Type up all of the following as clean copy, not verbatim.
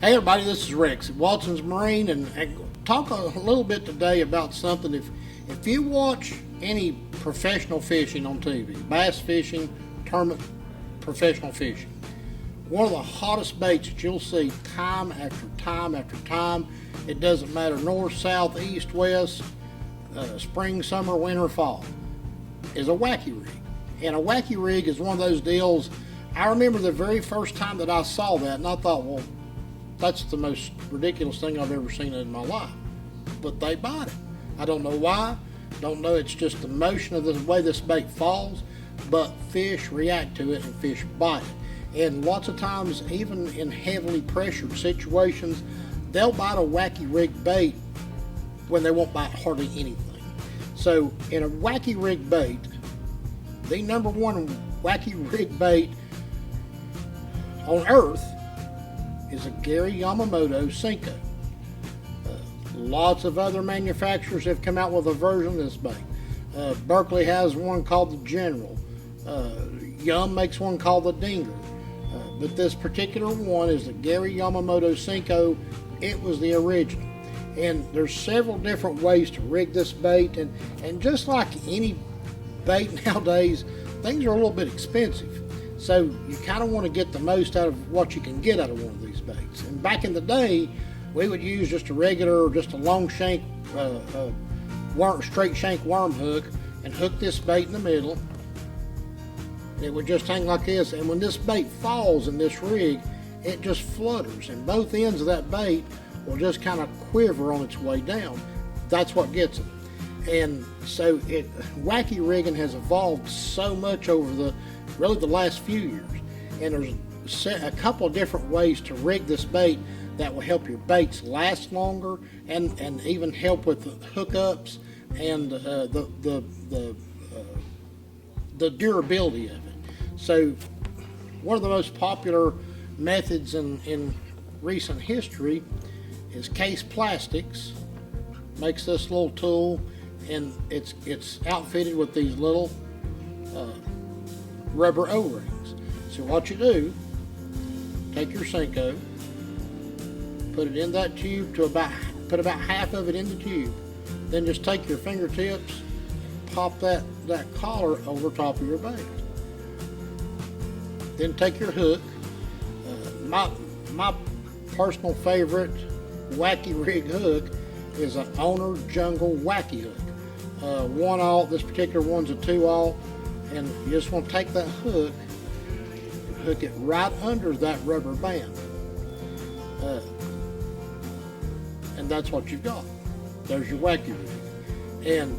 Hey everybody, this is Rex at Watson's Marine, and talk a little bit today about something. If you watch any professional fishing on TV, bass fishing, tournament professional fishing, one of the hottest baits that you'll see time after time after time, it doesn't matter north, south, east, west, spring, summer, winter, fall, is a wacky rig. And a wacky rig is one of those deals. I remember the very first time that I saw that, and I thought, well, that's the most ridiculous thing I've ever seen in my life. But they bite it. I don't know why. Don't know. It's just the motion of the way this bait falls. But fish react to it and fish bite it. And lots of times, even in heavily pressured situations, they'll bite a wacky rig bait when they won't bite hardly anything. So in a wacky rig bait, the number one wacky rig bait on earth is a Gary Yamamoto Senko. Lots of other manufacturers have come out with a version of this bait. Berkeley has one called the General. Yum makes one called the Dinger. But this particular one is the Gary Yamamoto Senko. It was the original. And there's several different ways to rig this bait. And just like any bait nowadays, things are a little bit expensive. So you kind of want to get the most out of what you can get out of one of these baits. And back in the day, we would use just a regular, just a long shank, straight shank worm hook, and hook this bait in the middle. It would just hang like this. And when this bait falls in this rig, it just flutters, and both ends of that bait will just kind of quiver on its way down. That's what gets it. And so wacky rigging has evolved so much over really the last few years, and there's a couple of different ways to rig this bait that will help your baits last longer and even help with the hookups and the durability of it. So one of the most popular methods in recent history is Case Plastics. Makes this little tool, and it's outfitted with these little rubber O-rings. So what you do, take your Senko, put it in that tube put about half of it in the tube, then just take your fingertips, pop that collar over top of your bait. Then take your hook. My personal favorite wacky rig hook is an Owner Jungle Wacky hook. 1/0. This particular one's a 2/0. And you just want to take that hook and hook it right under that rubber band. And that's what you've got. There's your wacky rig. And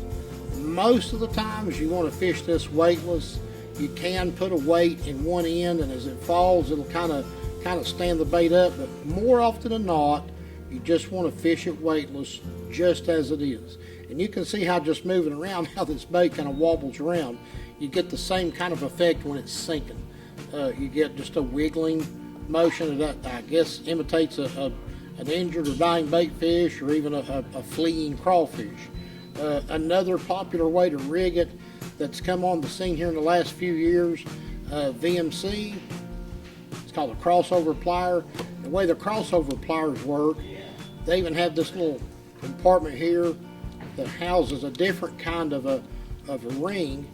most of the times you want to fish this weightless. You can put a weight in one end, and as it falls, it'll kind of stand the bait up. But more often than not, you just want to fish it weightless, just as it is. And you can see how just moving around, how this bait kind of wobbles around. You get the same kind of effect when it's sinking. You get just a wiggling motion that I guess imitates an injured or dying bait fish, or even a fleeing crawfish. Another popular way to rig it that's come on the scene here in the last few years, VMC. It's called a crossover plier. The way the crossover pliers work, they even have this little compartment here that houses a different kind of a ring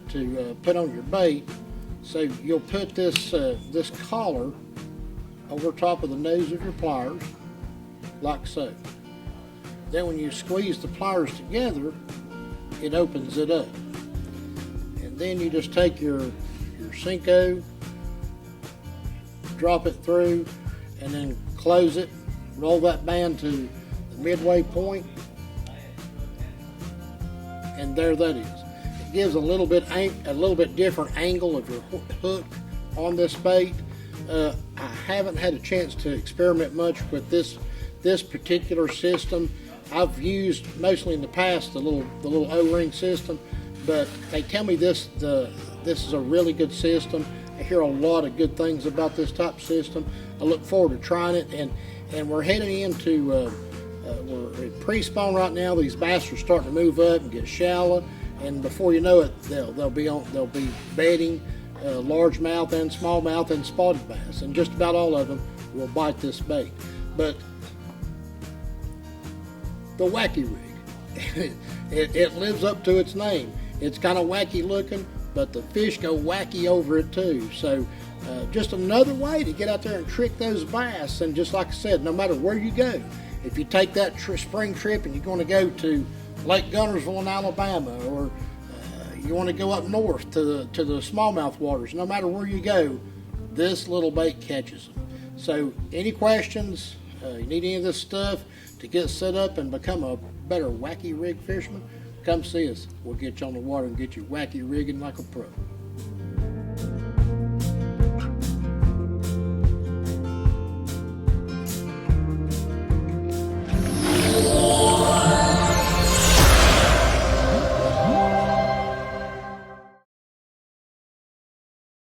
to put on your bait. So you'll put this collar over top of the nose of your pliers, like so. Then when you squeeze the pliers together, it opens it up. And then you just take your Senko, drop it through, and then close it, roll that band to the midway point, and there that is. It gives a little bit different angle of your hook on this bait. I haven't had a chance to experiment much with this particular system. I've used mostly in the past the little O-ring system, but they tell me this is a really good system. I hear a lot of good things about this type system. I look forward to trying it, and we're heading into we're at pre-spawn right now. These bass are starting to move up and get shallow, and before you know it, they'll be bedding largemouth and smallmouth and spotted bass, and just about all of them will bite this bait. But the Wacky rig, it lives up to its name. It's kind of wacky looking, but the fish go wacky over it too. So just another way to get out there and trick those bass. And just like I said, no matter where you go, if you take that spring trip and you're going to go to Lake Gunnersville in Alabama, or you want to go up north to the smallmouth waters, no matter where you go, this little bait catches them. So any questions, you need any of this stuff to get set up and become a better wacky rig fisherman, come see us. We'll get you on the water and get you wacky rigging like a pro.